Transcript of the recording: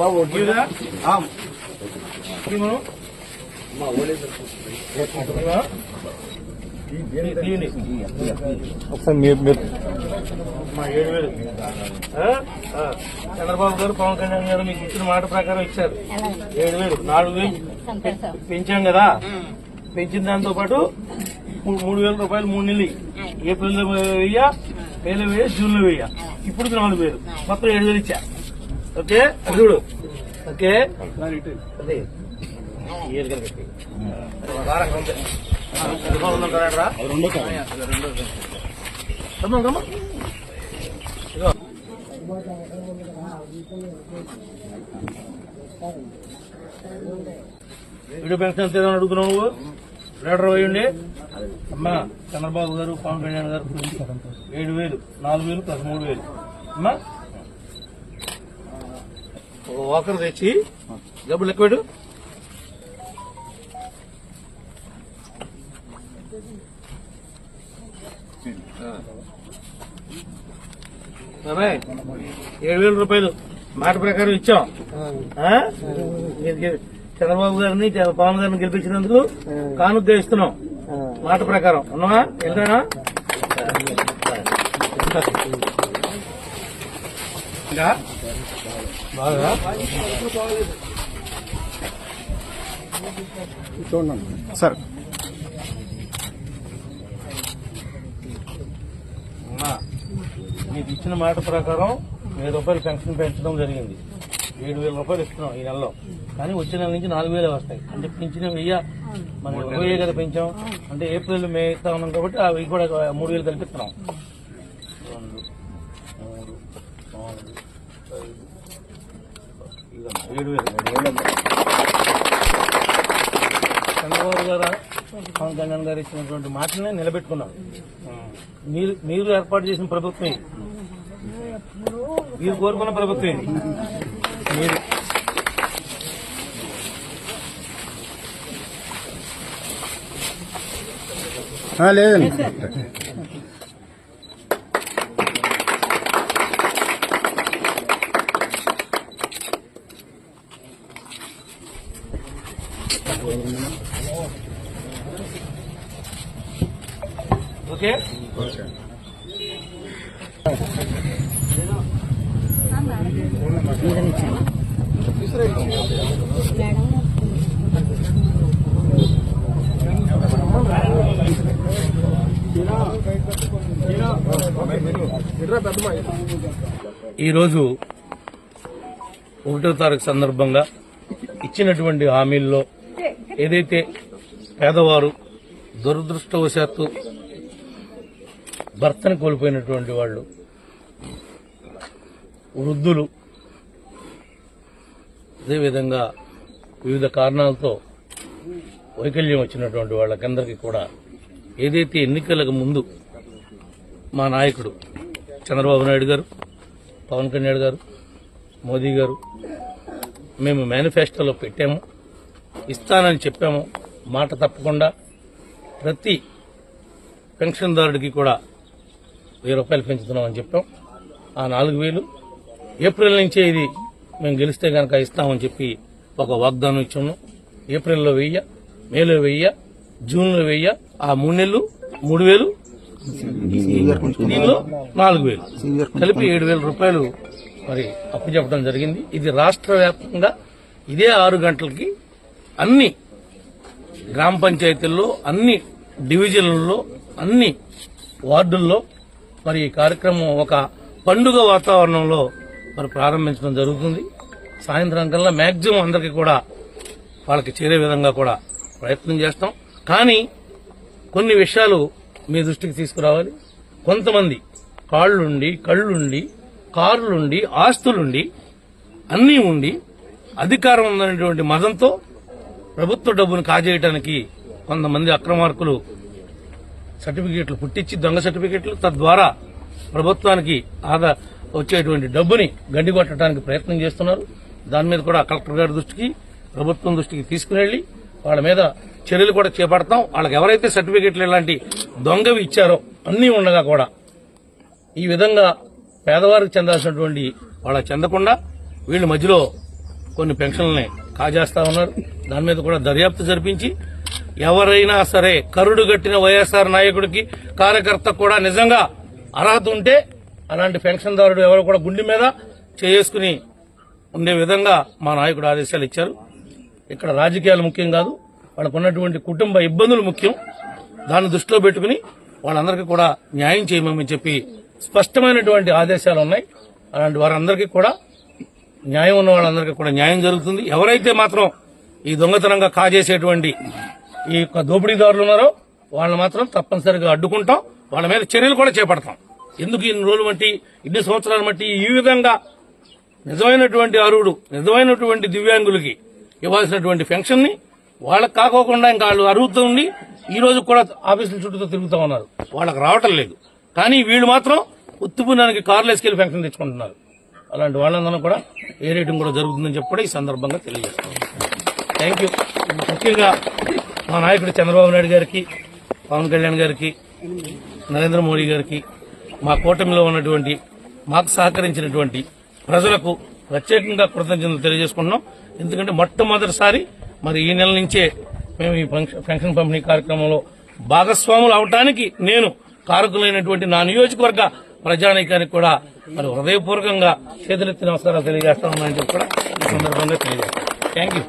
బాబు ఒకసారి మా 7,000 చంద్రబాబు గారు పవన్ కళ్యాణ్ గారు మీకు ఇచ్చిన మాట ప్రకారం ఇచ్చారు. 7,000 4,000 పెంచాం కదా. పెంచిన దాంతో పాటు 3,000 రూపాయలు 3 నెలలు, ఏప్రిల్ 1000, మేలో 1000, జూన్ లో 1000, ఇప్పుడు 4,000, మొత్తం 7,000 ఇచ్చా. ఓకే చూడు. ఓకే అదే వీడియో పెన్షన్ ఎంత అడుగుతున్నావు నువ్వు? లీటర్ వేయండి అమ్మా. చంద్రబాబు గారు పవన్ కళ్యాణ్ గారు 7,000, 4,000 ప్లస్ 3,000 అమ్మా. ఒకరు తెచ్చి డబ్బులు ఎక్కువ బాబాయ్. 7,000 రూపాయలు మాట ప్రకారం ఇచ్చాం. చంద్రబాబు గారిని పవన్ గారిని గెలిపించినందుకు కానుక ఇస్తున్నాం మాట ప్రకారం. ఉన్నావా? వెళ్తానా? బాగా చూడండి సార్. మీకు ఇచ్చిన మాట ప్రకారం 1,000 రూపాయలు పెన్షన్ పెంచడం జరిగింది. 7,000 రూపాయలు ఇస్తున్నాం ఈ నెలలో. కానీ వచ్చే నెల నుంచి 4,000 వస్తాయి. అంటే పెంచిన 1000 మనం 20,000 కదా పెంచాం. అంటే ఏప్రిల్ మే ఇస్తా ఉన్నాం కాబట్టి అవి కూడా 3,000 కల్పిస్తున్నాం. 2, 3, 4, 5, 7,000. చంద్రబాబు గారు పవన్ కళ్యాణ్ గారు ఇచ్చినటువంటి మాటనే నిలబెట్టుకున్నాం. మీరు ఏర్పాటు చేసిన ప్రభుత్వం ఇది. మీరు కోరుకున్న ప్రభుత్వం ఇది. మీరు లేదండి. ఓకే ఈరోజు 1వ తారీఖు సందర్భంగా ఇచ్చినటువంటి హామీల్లో ఏదైతే పేదవారు దురదృష్టవశాత్తు భర్తను కోల్పోయినటువంటి వాళ్ళు, వృద్ధులు, అదేవిధంగా వివిధ కారణాలతో వైకల్యం వచ్చినటువంటి వాళ్ళకందరికీ కూడా ఏదైతే ఎన్నికలకు ముందు మా నాయకుడు చంద్రబాబు నాయుడు గారు, పవన్ కళ్యాణ్ గారు, మోదీ గారు మేము మేనిఫెస్టోలో పెట్టాము, ఇస్తానని చెప్పాము. మాట తప్పకుండా ప్రతి పెన్షన్దారుడికి కూడా 1,000 రూపాయలు పెంచుతున్నామని చెప్పాం. ఆ 4,000 ఏప్రిల్ నుంచే ఇది మేము గెలిస్తే కనుక ఇస్తామని చెప్పి ఒక వాగ్దానం ఇచ్చాము. ఏప్రిల్లో 1000, మేలో 1000, జూన్లో 1000, ఆ 3 నెలలు 3,000, దీనిలో 4,000 కలిపి 7,000 రూపాయలు మరి అప్పు చెప్పడం జరిగింది. ఇది రాష్ట్ర వ్యాప్తంగా ఇదే 6 గంటలకి అన్ని గ్రామ పంచాయతీల్లో, అన్ని డివిజన్లలో, అన్ని వార్డుల్లో మరి ఈ కార్యక్రమం ఒక పండుగ వాతావరణంలో మరి ప్రారంభించడం జరుగుతుంది. సాయంత్రం కల్లా మాక్సిమం అందరికీ కూడా వాళ్ళకి చేరే విధంగా కూడా ప్రయత్నం చేస్తాం. కానీ కొన్ని విషయాలు మీ దృష్టికి తీసుకురావాలి. కొంతమంది కాళ్లుండి, కళ్లుండి, కారులుండి, ఆస్తులుండి, అన్నీ ఉండి అధికారం ఉందనేటువంటి మదంతో ప్రభుత్వ డబ్బును కాజేయడానికి కొంతమంది అక్రమార్కులు సర్టిఫికెట్లు పుట్టించి, దొంగ సర్టిఫికెట్లు, తద్వారా ప్రభుత్వానికి వచ్చేటువంటి డబ్బుని గండికొట్టడానికి ప్రయత్నం చేస్తున్నారు. దాని మీద కూడా కలెక్టర్ గారి దృష్టికి, ప్రభుత్వం దృష్టికి తీసుకుని వాళ్ళ మీద చర్యలు కూడా చేపడతాం. వాళ్ళకి ఎవరైతే సర్టిఫికెట్లు ఇలాంటి దొంగవి ఇచ్చారో అన్నీ ఉండగా కూడా ఈ విధంగా పేదవారికి చెందాల్సినటువంటి వాళ్ళకి చెందకుండా వీళ్ళు మధ్యలో కొన్ని పెన్షన్లని కాజేస్తా ఉన్నారు. దాని మీద కూడా దర్యాప్తు జరిపించి ఎవరైనా సరే కరుడు గట్టిన వైఎస్ఆర్ నాయకుడికి కార్యకర్త కూడా నిజంగా అర్హత ఉంటే అలాంటి పెన్షన్దారుడు ఎవరు కూడా గుండె మీద చేసుకుని ఉండే విధంగా మా నాయకుడు ఆదేశాలు ఇచ్చారు. ఇక్కడ రాజకీయాలు ముఖ్యం కాదు, వాళ్ళకు ఉన్నటువంటి కుటుంబ ఇబ్బందులు ముఖ్యం. దాన్ని దృష్టిలో పెట్టుకుని వాళ్ళందరికీ కూడా న్యాయం చేయమని చెప్పి స్పష్టమైనటువంటి ఆదేశాలు ఉన్నాయి. అలాంటి వారందరికీ కూడా న్యాయం ఉన్న వాళ్ళందరికీ కూడా న్యాయం జరుగుతుంది. ఎవరైతే మాత్రం ఈ దొంగతనంగా కాజేసేటువంటి ఈ యొక్క దోపిడీదారులు ఉన్నారో వాళ్ళని మాత్రం తప్పనిసరిగా అడ్డుకుంటాం, వాళ్ళ మీద చర్యలు కూడా చేపడతాం. ఎందుకు ఇన్ని రోజులు బట్టి ఇన్ని సంవత్సరాల బట్టి ఈ విధంగా నిజమైనటువంటి అర్హుడు నిజమైనటువంటి దివ్యాంగులకి ఇవ్వాల్సినటువంటి పెన్షన్ ని వాళ్ళకి కాకోకుండా ఇంకా వాళ్ళు అర్హత ఉండి ఈ రోజు కూడా ఆఫీసుల చుట్టూ తిరుగుతూ ఉన్నారు, వాళ్ళకి రావటం లేదు. కానీ వీళ్ళు మాత్రం ఉత్తుపునానికి కార్లు వేసుకెళ్లి పెన్షన్ తెచ్చుకుంటున్నారు. అలాంటి వాళ్ళందరూ కూడా ఏ రేటింగ్ కూడా జరుగుతుందని చెప్పి కూడా ఈ సందర్భంగా తెలియజేస్తాం. Thank you. ముఖ్యంగా మా నాయకుడు చంద్రబాబు నాయుడు గారికి, పవన్ కళ్యాణ్ గారికి, నరేంద్ర మోడీ గారికి, మా కూటమిలో ఉన్నటువంటి మాకు సహకరించినటువంటి ప్రజలకు ప్రత్యేకంగా కృతజ్ఞతలు తెలియజేసుకుంటున్నాం. ఎందుకంటే మొట్టమొదటిసారి మరి ఈ నెల నుంచే మేము ఈ పెన్షన్ పంపిణీ కార్యక్రమంలో భాగస్వాములు అవటానికి నేను కారకులైనటువంటి నా నియోజకవర్గ ప్రజానీకానికి కూడా మరి హృదయపూర్వకంగా చేతులెత్తి నమస్కారాలు తెలియజేస్తా ఉన్నానని చెప్పి కూడా ఈ సందర్భంగా తెలియజేస్తాను. Thank you.